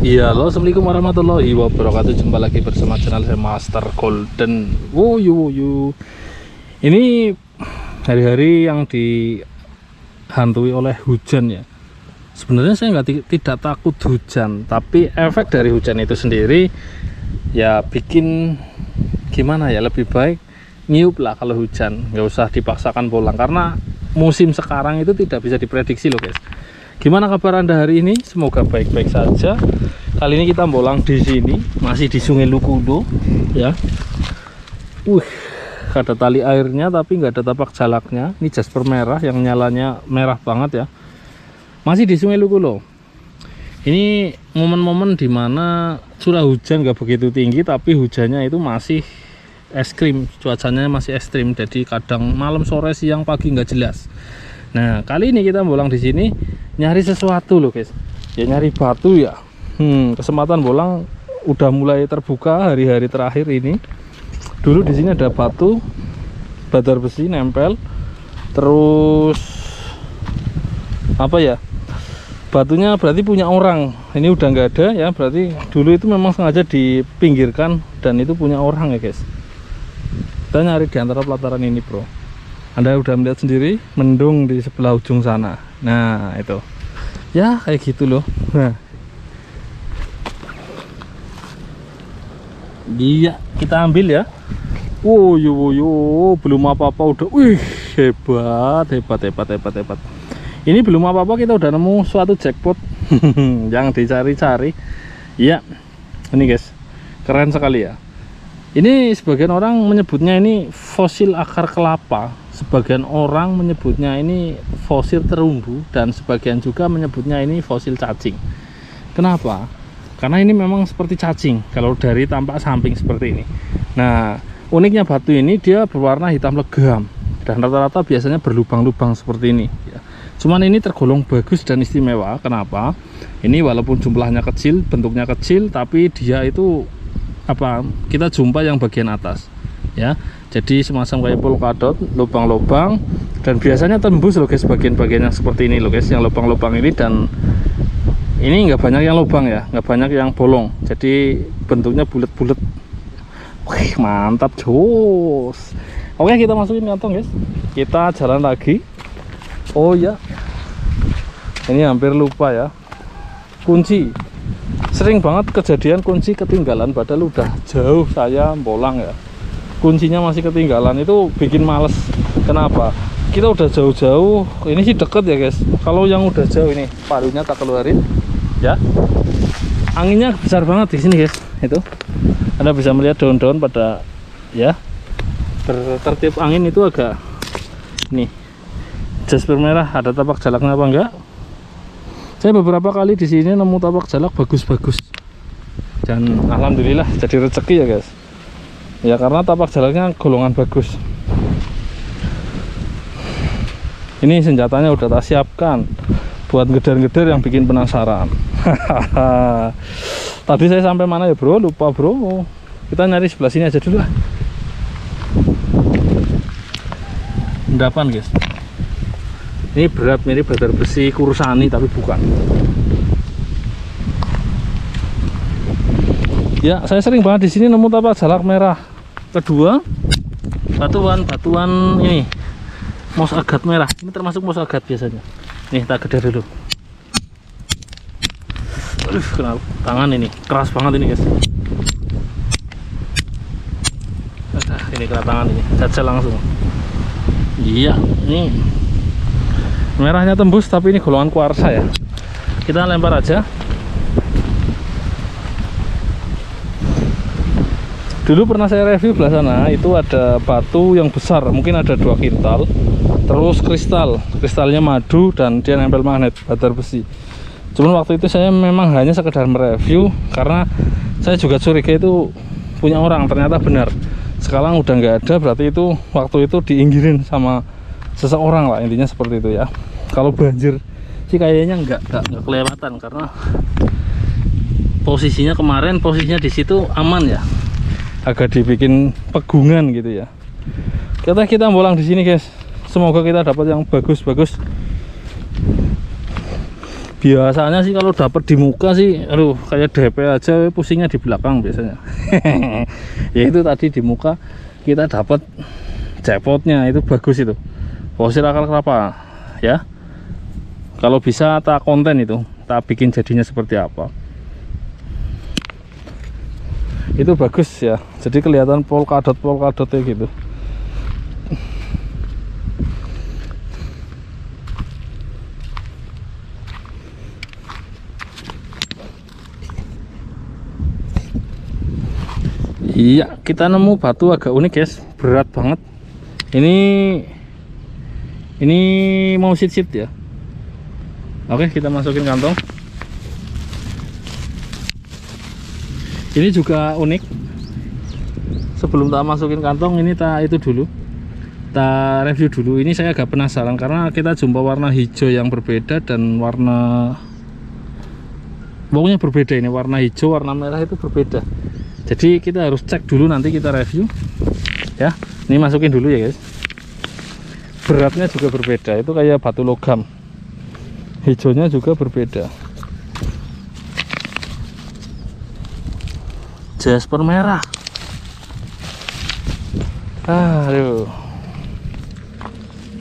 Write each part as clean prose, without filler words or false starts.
Iya, halo, assalamualaikum warahmatullahi wabarakatuh. Jumpa lagi bersama channel saya Master Golden. Woyu. Ini hari-hari yang dihantui oleh hujan ya. Sebenarnya saya tidak takut hujan, tapi efek dari hujan itu sendiri ya bikin gimana ya, lebih baik nyiup lah kalau hujan, nggak usah dipaksakan pulang karena musim sekarang itu tidak bisa diprediksi loh guys. Gimana kabar Anda hari ini? Semoga baik-baik saja. Kali ini kita bolang di sini, masih di Sungai Lukudo ya. Ada tali airnya tapi nggak ada tapak jalaknya. Ini jasper merah yang nyalanya merah banget ya. Masih di Sungai Lukudo. Ini momen-momen dimana curah hujan nggak begitu tinggi, tapi hujannya itu masih ekstrim, cuacanya masih ekstrim. Jadi kadang malam, sore, siang, pagi nggak jelas. Nah, kali ini kita bolang di sini nyari sesuatu loh guys. Ya nyari batu ya. Kesempatan bolang udah mulai terbuka hari-hari terakhir ini. Dulu di sini ada batu badar besi nempel. Terus apa ya? Batunya berarti punya orang. Ini udah nggak ada ya. Berarti dulu itu memang sengaja dipinggirkan dan itu punya orang ya guys. Kita nyari di antara pelataran ini, bro. Anda udah melihat sendiri mendung di sebelah ujung sana. Nah, itu. Ya, kayak gitu loh. Nah. Iya, kita ambil ya. Woyo, belum apa-apa udah. Wih, hebat. Ini belum apa-apa kita udah nemu suatu jackpot yang dicari-cari. Iya. Ini guys. Keren sekali ya. Ini sebagian orang menyebutnya ini fosil akar kelapa. Sebagian orang menyebutnya ini fosil terumbu, dan sebagian juga menyebutnya ini fosil cacing. Kenapa? Karena ini memang seperti cacing kalau dari tampak samping seperti ini. Nah, uniknya batu ini dia berwarna hitam legam dan rata-rata biasanya berlubang-lubang seperti ini ya. Cuman ini tergolong bagus dan istimewa. Kenapa? Ini walaupun jumlahnya kecil, bentuknya kecil, tapi dia itu kita jumpa yang bagian atas ya. Jadi semacam kayak polkadot, lubang-lubang, dan biasanya tembus loh guys bagian-bagian yang seperti ini loh guys, yang lubang-lubang ini. Dan ini nggak banyak yang lubang ya, nggak banyak yang bolong, jadi bentuknya bulat-bulat. Wih, mantap jos. Oke, kita masukin kantong guys, kita jalan lagi. Oh ya, ini hampir lupa ya, kunci. Sering banget kejadian kunci ketinggalan, padahal udah jauh saya bolang ya, kuncinya masih ketinggalan. Itu bikin males. Kenapa? Kita udah jauh-jauh, ini sih deket ya guys. Kalau yang udah jauh ini palunya tak keluarin ya. Anginnya besar banget di sini guys. Itu Anda bisa melihat daun-daun pada ya bertertib angin itu agak. Nih jasper merah, ada tapak jalaknya apa enggak? Saya beberapa kali di sini nemu tapak jalak bagus-bagus, dan alhamdulillah jadi rezeki ya guys. Ya karena tapak jalaknya golongan bagus. Ini senjatanya udah tak siapkan buat geder-geder yang bikin penasaran. Tadi saya sampai mana ya bro? Lupa bro. Kita nyari sebelah sini aja dulu lah. Endapan guys. Ini berat, mirip badar besi kursani tapi bukan. Ya, saya sering banget di sini nemu tapak jalak merah. Kedua, batuan ini mos agat merah. Ini termasuk mos agat biasanya. Nih, tak gede dulu. Aduh, kena tangan ini. Keras banget ini, guys. Ini kena tangan ini. Jajal langsung. Iya, ini merahnya tembus, tapi ini golongan kuarsa ya. Kita lempar aja. Dulu pernah saya review belah sana, itu ada batu yang besar, mungkin ada 2 kintal. Terus kristalnya madu dan dia nempel magnet badar besi. Cuman waktu itu saya memang hanya sekedar mereview karena saya juga curiga itu punya orang, ternyata benar. Sekarang udah nggak ada, berarti itu waktu itu diinggirin sama seseorang lah, intinya seperti itu ya. Kalau banjir sih kayaknya nggak kelewatan karena posisinya di situ aman ya. Agak dibikin pegungan gitu ya. Kita bolang di sini guys. Semoga kita dapat yang bagus-bagus. Biasanya sih kalau dapat di muka sih, aduh kayak DP aja, pusingnya di belakang biasanya. Ya itu tadi di muka kita dapat jackpotnya, itu bagus itu. Fosil akar kelapa ya. Kalau bisa tak konten itu, tak bikin jadinya seperti apa. Itu bagus ya. Jadi kelihatan polkadotnya gitu. Iya, kita nemu batu agak unik guys, berat banget. Ini mau sit ya. Oke, kita masukin kantong. Ini juga unik. Sebelum tak masukin kantong, ini itu dulu. Kita review dulu. Ini saya agak penasaran karena kita jumpa warna hijau yang berbeda dan warna pokoknya berbeda. Ini warna hijau, warna merah itu berbeda. Jadi kita harus cek dulu, nanti kita review ya. Ini masukin dulu ya guys. Beratnya juga berbeda, itu kayak batu logam. Hijaunya juga berbeda. Jasper merah. Aduh.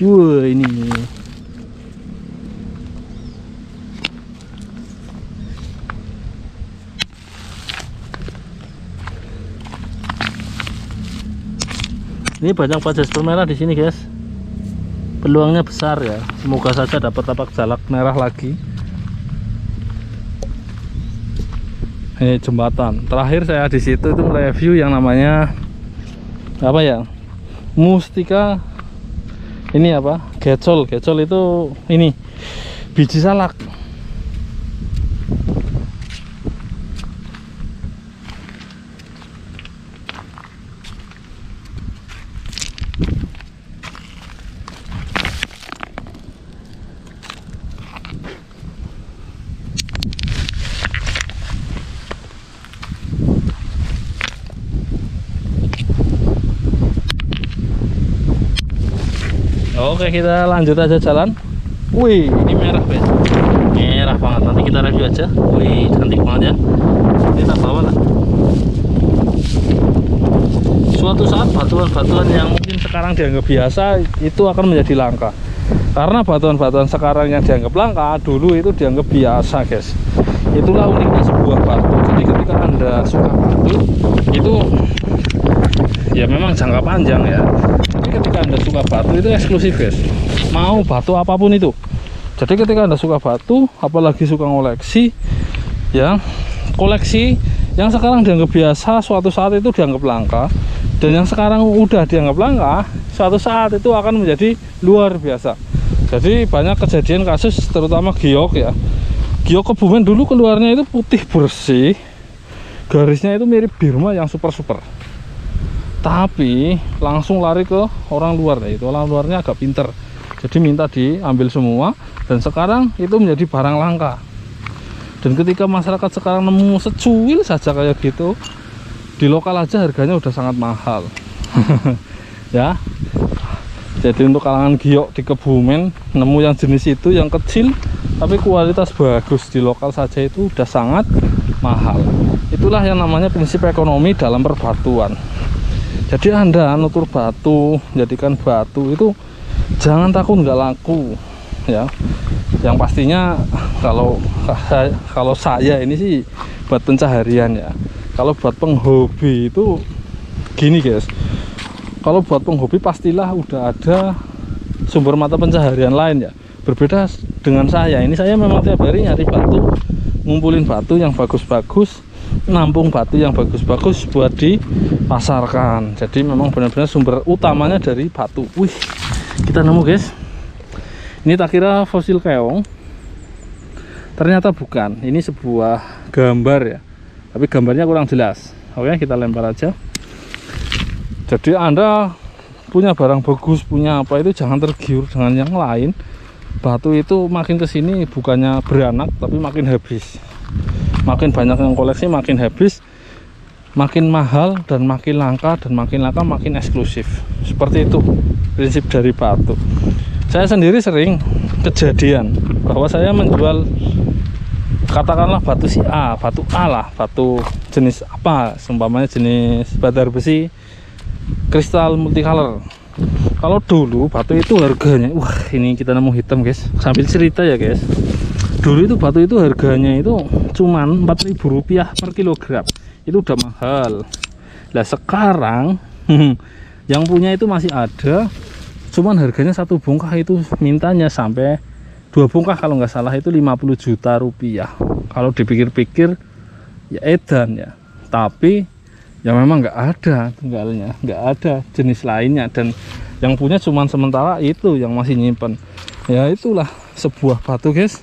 Wah, ini banyak jasper merah di sini guys. Peluangnya besar ya. Semoga saja dapat tapak jalak merah lagi. Ini jembatan. Terakhir saya di situ itu review yang namanya apa ya? Mustika. Ini apa? Gecol. Gecol itu ini biji salak. Oke, kita lanjut aja jalan. Wih, ini merah guys, merah banget. Nanti kita review aja. Wih, cantik banget ya. Ini tak bawa lah. Suatu saat batuan-batuan yang mungkin sekarang dianggap biasa itu akan menjadi langka. Karena batuan-batuan sekarang yang dianggap langka dulu itu dianggap biasa guys. Itulah uniknya sebuah batu. Jadi ketika Anda suka batu itu ya memang jangka panjang ya. Tapi ketika Anda suka batu itu eksklusif guys. Mau batu apapun itu. Jadi ketika Anda suka batu, apalagi suka ngoleksi ya, koleksi yang sekarang dianggap biasa suatu saat itu dianggap langka, dan yang sekarang udah dianggap langka suatu saat itu akan menjadi luar biasa. Jadi banyak kejadian kasus, terutama giok ya. Giok Kebumen dulu keluarnya itu putih bersih, garisnya itu mirip Birma yang super tapi langsung lari ke orang luar. Nah, itu orang luarnya agak pinter, jadi minta diambil semua, dan sekarang itu menjadi barang langka. Dan ketika masyarakat sekarang nemu secuil saja kayak gitu, di lokal aja harganya udah sangat mahal. Ya, jadi untuk kalangan giok di Kebumen nemu yang jenis itu, yang kecil tapi kualitas bagus, di lokal saja itu udah sangat mahal. Itulah yang namanya prinsip ekonomi dalam perbatuan. Jadi Anda nutur batu, jadikan batu itu jangan takut nggak laku ya. Yang pastinya kalau saya ini sih buat pencaharian ya. Kalau buat penghobi itu gini guys, kalau buat penghobi pastilah udah ada sumber mata pencaharian lain ya. Berbeda dengan saya, ini saya memang tiap hari nyari batu, ngumpulin batu yang bagus-bagus, nampung batu yang bagus-bagus buat dipasarkan. Jadi memang benar-benar sumber utamanya dari batu. Wih, kita nemu guys. Ini tak kira fosil keong, ternyata bukan. Ini sebuah gambar ya, tapi gambarnya kurang jelas. Oke, kita lempar aja. Jadi Anda punya barang bagus, punya apa itu jangan tergiur dengan yang lain. Batu itu makin kesini bukannya beranak, tapi makin habis. Makin banyak yang koleksi, makin habis, makin mahal, dan makin langka, dan makin langka makin eksklusif. Seperti itu prinsip dari batu. Saya sendiri sering kejadian bahwa saya menjual katakanlah batu si A, batu A lah, batu jenis apa, seumpamanya jenis batar besi kristal multicolor. Kalau dulu batu itu harganya, wah ini kita nemu hitam guys, sambil cerita ya guys. Dulu itu batu itu harganya itu cuman Rp4.000 per kilogram, itu udah mahal. Nah sekarang yang punya itu masih ada, cuman harganya satu bongkah itu mintanya sampai 2 bongkah kalau nggak salah itu 50 juta rupiah. Kalau dipikir-pikir ya edan ya, tapi ya memang nggak ada tunggalnya, nggak ada jenis lainnya, dan yang punya cuman sementara itu yang masih nyimpen. Ya itulah sebuah batu guys,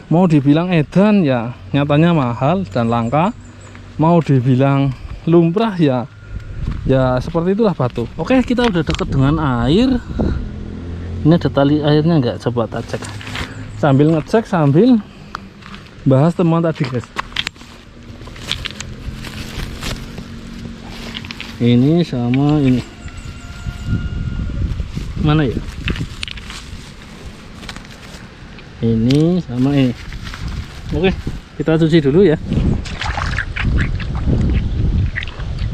mau dibilang edan ya nyatanya mahal dan langka, mau dibilang lumrah ya seperti itulah batu. Oke, kita udah deket dengan air. Ini ada tali airnya nggak, coba kita cek sambil ngecek sambil bahas temuan tadi guys. Ini sama ini mana ya, ini sama ini. Oke, kita cuci dulu ya.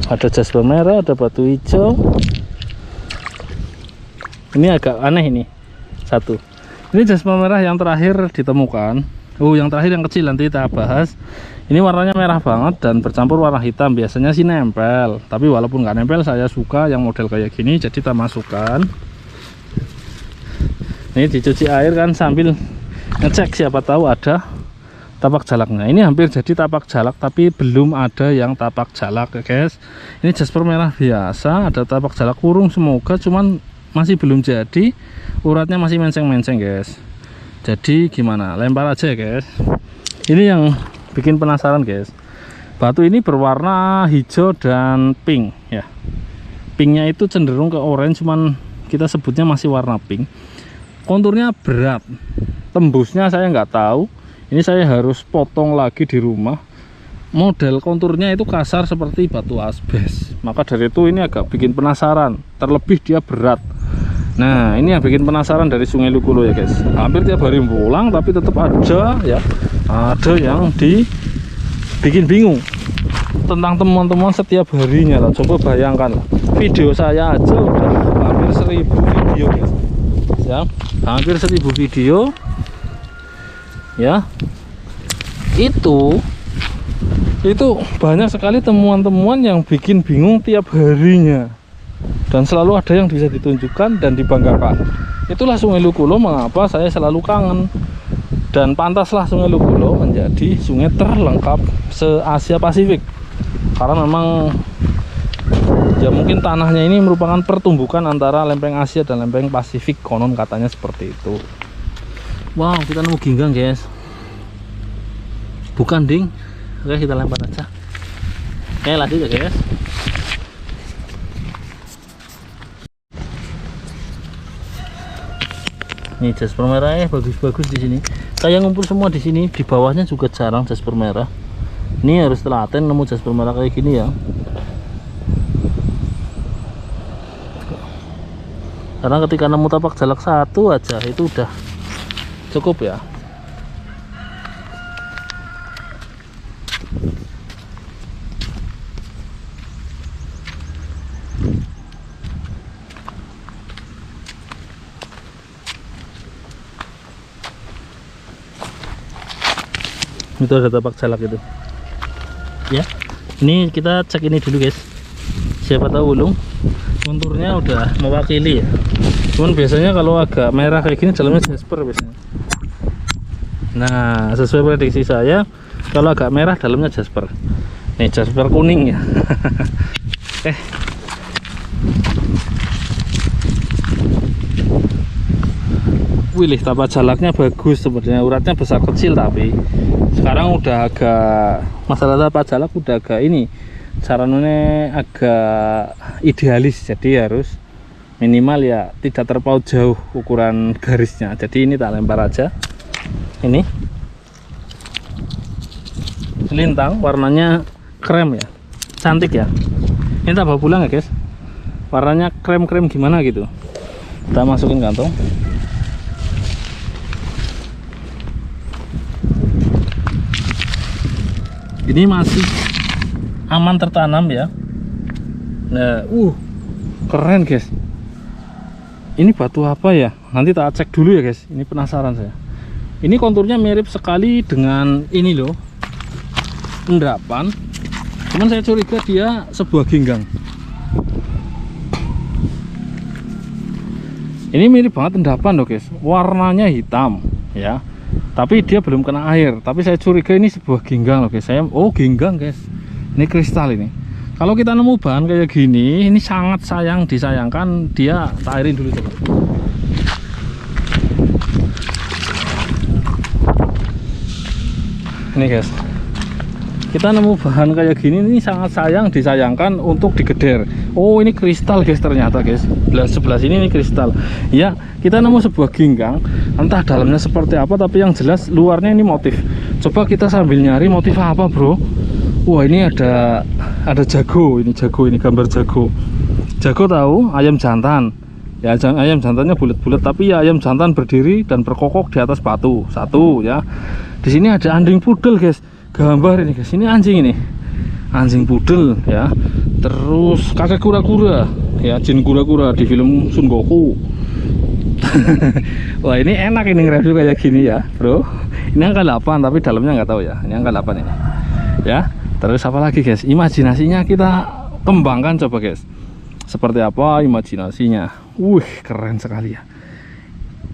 Ada jasper merah, ada batu hijau. Ini agak aneh ini satu. Ini jasper merah yang terakhir ditemukan. Yang terakhir yang kecil nanti kita bahas. Ini warnanya merah banget dan bercampur warna hitam. Biasanya sih nempel, tapi walaupun nggak nempel saya suka yang model kayak gini, jadi kita masukkan. Ini dicuci air kan sambil ngecek siapa tahu ada tapak jalaknya. Ini hampir jadi tapak jalak tapi belum ada yang tapak jalak ya guys. Ini jasper merah biasa, ada tapak jalak kurung semoga, cuman masih belum jadi, uratnya masih menceng-menceng guys. Jadi gimana, lempar aja ya guys. Ini yang bikin penasaran guys, batu ini berwarna hijau dan pink ya. Pinknya itu cenderung ke orange, cuman kita sebutnya masih warna pink. Konturnya berat, tembusnya saya nggak tahu, ini saya harus potong lagi di rumah. Model konturnya itu kasar seperti batu asbes, maka dari itu ini agak bikin penasaran, terlebih dia berat. Nah ini yang bikin penasaran dari Sungai Lukulo ya guys. Hampir tiap hari pulang tapi tetap ada ya, ada yang dibikin bingung tentang temuan-temuan setiap harinya lah. Coba bayangkan lah, video saya aja udah hampir 1000 video guys ya, hampir 1000 video ya. Itu banyak sekali temuan-temuan yang bikin bingung tiap harinya, dan selalu ada yang bisa ditunjukkan dan dibanggakan. Itulah Sungai Lukulo mengapa saya selalu kangen, dan pantaslah Sungai Lukulo menjadi sungai terlengkap se-Asia Pasifik, karena memang ya mungkin tanahnya ini merupakan pertumbukan antara lempeng Asia dan lempeng Pasifik, konon katanya seperti itu. Wow, kita nemu ginggang guys, bukan ding. Oke, kita lempar aja. Oke, lanjut ya guys. Nih jasper merah bagus-bagus di sini. Kayak ngumpul semua di sini. Di bawahnya juga jarang jasper merah. Ini harus telaten nemu jasper merah kayak gini ya. Karena ketika nemu tapak jalak satu aja itu udah cukup ya. Itu ada tapak jalak itu ya. Ini kita cek ini dulu guys, siapa tahu ulung. Konturnya udah mewakili ya, cuman biasanya kalau agak merah kayak gini dalamnya jasper biasanya. Nah sesuai prediksi saya, kalau agak merah dalamnya jasper. Nih jasper kuning ya. Wih, tapak jalaknya bagus sebenarnya, uratnya besar kecil, tapi sekarang udah agak masalah tapak jalak udah agak ini, caranya agak idealis, jadi harus minimal ya tidak terpaut jauh ukuran garisnya. Jadi ini tak lempar aja. Ini lintang warnanya krem ya, cantik ya. Ini tak bawa pulang ya guys, warnanya krem-krem gimana gitu. Kita masukin kantong. Ini masih aman tertanam ya. Nah, keren guys. Ini batu apa ya? Nanti tak cek dulu ya guys. Ini penasaran saya. Ini konturnya mirip sekali dengan ini loh, endapan. Cuman saya curiga dia sebuah ginggang. Ini mirip banget endapan loh guys. Warnanya hitam ya. Tapi dia belum kena air. Tapi saya curiga ini sebuah ginggang loh guys. Ginggang guys. Ini kristal ini. Kalau kita nemu bahan kayak gini, ini sangat disayangkan. Dia tak airin dulu coba. Ini guys, kita nemu bahan kayak gini, ini sangat disayangkan untuk digeder. Oh, ini kristal guys ternyata guys. Sebelah sini ini kristal. Ya, kita nemu sebuah ginggang. Entah dalamnya seperti apa, tapi yang jelas luarnya ini motif. Coba kita sambil nyari motif apa bro. Wah, ini ada jago, ini gambar jago. Jago tahu ayam jantan. Ya, ayam jantannya bulat-bulat, tapi ya ayam jantan berdiri dan berkokok di atas batu. Satu ya. Di sini ada anjing pudel guys. Gambar ini guys. Ini anjing ini. Anjing pudel ya. Terus kakek kura-kura. Ya, jin kura-kura di film Sun Goku. Wah, ini enak ini nge-review kayak gini ya, bro. Ini angka 8 tapi dalamnya nggak tahu ya. Ini angka 8 ini. Ya. Terus apa lagi guys, imajinasinya kita kembangkan coba guys, seperti apa imajinasinya. Keren sekali ya.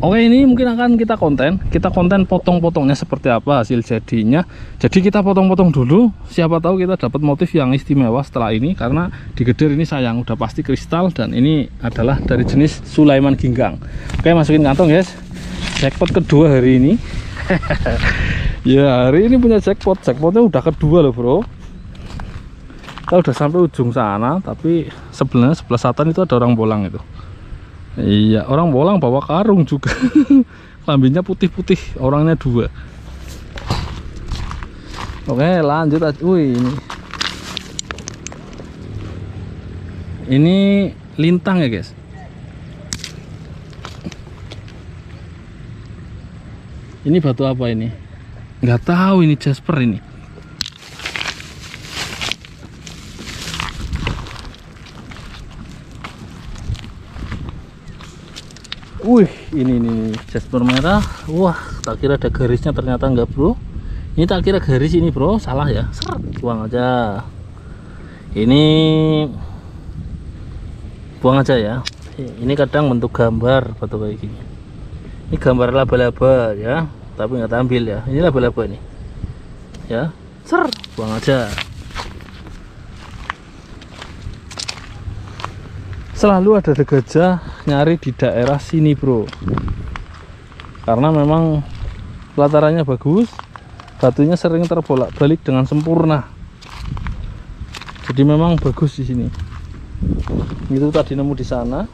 Oke, ini mungkin akan kita konten potong-potongnya seperti apa hasil jadinya. Jadi kita potong-potong dulu, siapa tahu kita dapat motif yang istimewa setelah ini. Karena digeder ini sayang, udah pasti kristal. Dan ini adalah dari jenis Sulaiman Ginggang. Oke, masukin kantong guys. Jackpot kedua hari ini. Ya, hari ini punya jackpotnya udah kedua loh bro. Kita udah sampai ujung sana, tapi sebelah selatan itu ada orang bolang itu. Iya, orang bolang bawa karung juga. Lambinya putih-putih, orangnya 2. Oke, lanjut aja. Ini lintang ya guys. Ini batu apa ini? Nggak tahu, ini jasper ini. Ini jasper merah. Wah, tak kira ada garisnya, ternyata enggak bro. Ini tak kira garis ini bro, salah ya. Buang aja. Ini buang aja ya. Ini kadang bentuk gambar batu kayak gini. Ini gambar laba-laba ya, tapi nggak tampil ya. Ini laba-laba ini ya. Buang aja. Selalu ada gajah nyari di daerah sini bro, karena memang pelatarannya bagus, batunya sering terbolak-balik dengan sempurna. Jadi memang bagus di sini. Itu tadi nemu di sana.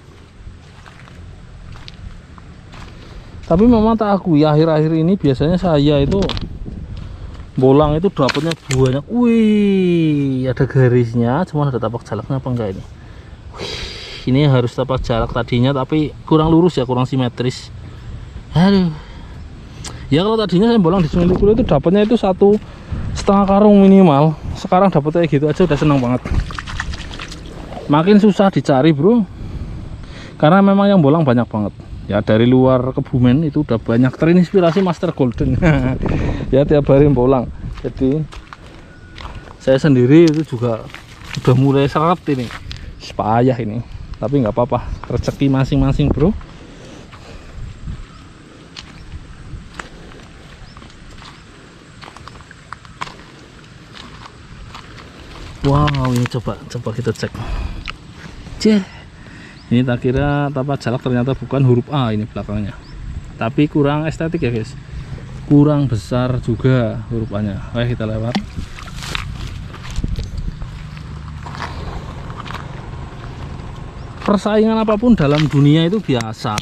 Tapi memang tak akui akhir-akhir ini biasanya saya itu bolang itu dapatnya banyak. Ada garisnya, cuman ada tapak jalaknya apa enggak ini? Ini harus tapak jalak tadinya, tapi kurang lurus ya, kurang simetris. Aduh. Ya kalau tadinya saya bolang di Sungai Likulo itu dapatnya itu 1,5 karung minimal. Sekarang dapatnya gitu aja udah senang banget. Makin susah dicari bro, karena memang yang bolang banyak banget. Ya dari luar Kebumen itu udah banyak, terinspirasi Master Golden. Ya tiap hari bolang. Jadi saya sendiri itu juga udah mulai seret ini, payah ini. Tapi nggak apa-apa, rezeki masing-masing bro. Wow, ini coba kita cek. Ini tak kira tapak jalak, ternyata bukan huruf A ini belakangnya. Tapi kurang estetik ya guys. Kurang besar juga huruf A nya. Oke, kita lewat. Persaingan apapun dalam dunia itu biasa,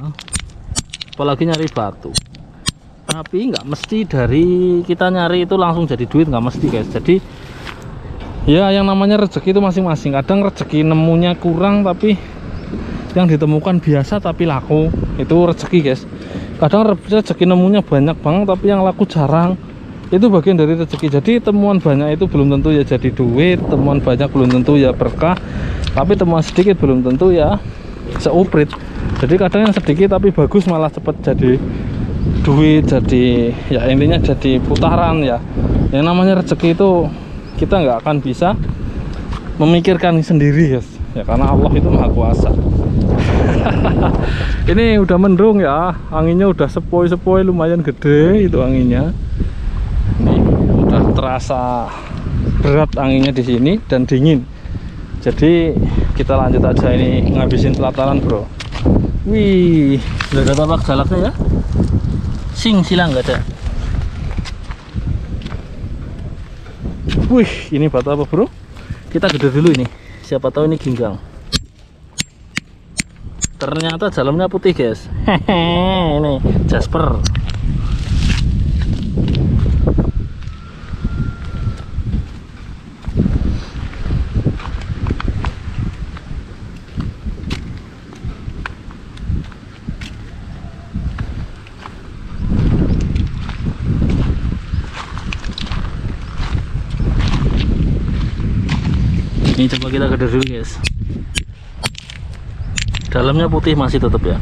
apalagi nyari batu. Tapi nggak mesti dari kita nyari itu langsung jadi duit, nggak mesti guys. Jadi ya yang namanya rezeki itu masing-masing. Kadang rezeki nemunya kurang, tapi yang ditemukan biasa tapi laku, itu rezeki guys. Kadang rezeki nemunya banyak banget, tapi yang laku jarang. itu bagian dari rezeki. Jadi temuan banyak itu belum tentu ya jadi duit, temuan banyak belum tentu ya berkah, tapi temuan sedikit belum tentu ya seuprit. Jadi kadang yang sedikit tapi bagus malah cepat jadi duit, jadi ya intinya jadi putaran ya. Yang namanya rezeki itu kita nggak akan bisa memikirkan sendiri ya karena Allah itu maha kuasa. Ini udah mendung ya, anginnya udah sepoi-sepoi, lumayan gede itu anginnya. Ini udah terasa berat anginnya di sini dan dingin. Jadi kita lanjut aja ini ngabisin pelataran bro. Wih, udah ada tapak galaknya ya. Silang nggak ada. Wih, ini batu apa bro? Kita gede dulu ini. Siapa tahu ini ginggang. Ternyata dalamnya putih guys. Hehe, ini jasper. Ini coba kita gede dulu guys. Dalamnya putih masih tetap ya.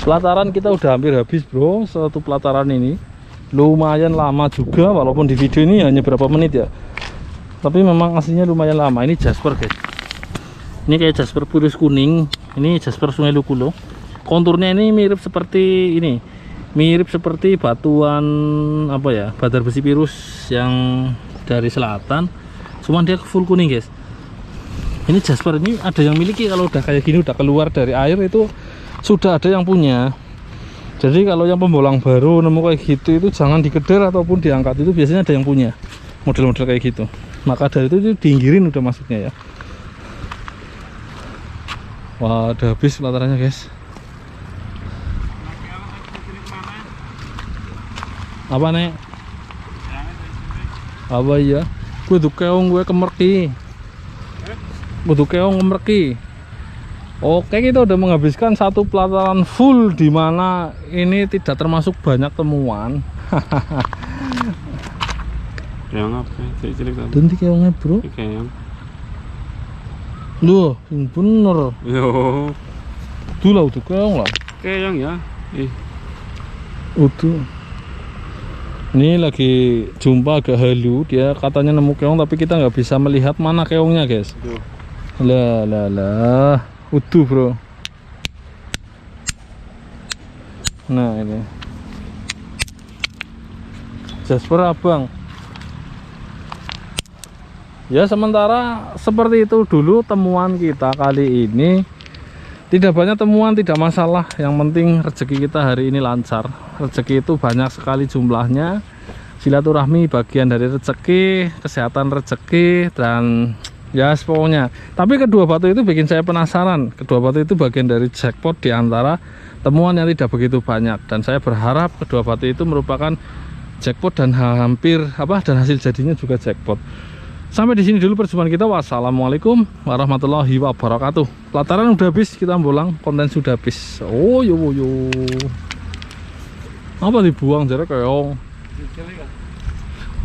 Pelataran kita udah hampir habis bro. Satu pelataran ini lumayan lama juga, walaupun di video ini hanya berapa menit ya, tapi memang aslinya lumayan lama. Ini jasper guys, ini kayak jasper purus kuning. Ini jasper Sungai Lukulo. Konturnya ini mirip seperti ini, mirip seperti batuan apa ya, badar besi pirus yang dari selatan, cuman dia full kuning guys. Ini jasper ini ada yang miliki, kalau udah kayak gini udah keluar dari air itu sudah ada yang punya. Jadi kalau yang pembolang baru nemu kayak gitu itu jangan dikeder ataupun diangkat, itu biasanya ada yang punya model-model kayak gitu. Maka dari itu diinggirin udah masuknya ya. Wah, udah habis pelatarannya guys. Apa nek? Apa iya? Gue tuh keong gue kemerki. Gue tuh keong kemerki. Oke, kita udah menghabiskan satu pelataran full, dimana ini tidak termasuk banyak temuan. Keong apa? Cilik-cilik tadi. Nanti keongnya bro. Keong. Loh, yang bener. Yo. Tuh lah, udah keong lah. Keong ya. Udah. Ini lagi jumpa agak halu, dia katanya nemu keong tapi kita nggak bisa melihat mana keongnya guys. Lah. Utuh bro. Nah ini jasper abang ya. Sementara seperti itu dulu temuan kita kali ini. Tidak banyak temuan, tidak masalah, yang penting rezeki kita hari ini lancar. Rezeki itu banyak sekali jumlahnya. Silaturahmi bagian dari rezeki, kesehatan rezeki, dan ya pokoknya. Tapi kedua batu itu bikin saya penasaran. Kedua batu itu bagian dari jackpot di antara temuan yang tidak begitu banyak, dan saya berharap kedua batu itu merupakan jackpot dan hampir dan hasil jadinya juga jackpot. Sampai di sini dulu perjumpaan kita. Wassalamualaikum warahmatullahi wabarakatuh. Pelataran udah habis, kita bolang, konten sudah habis. Oh yo. Apa dibuang jarak keong?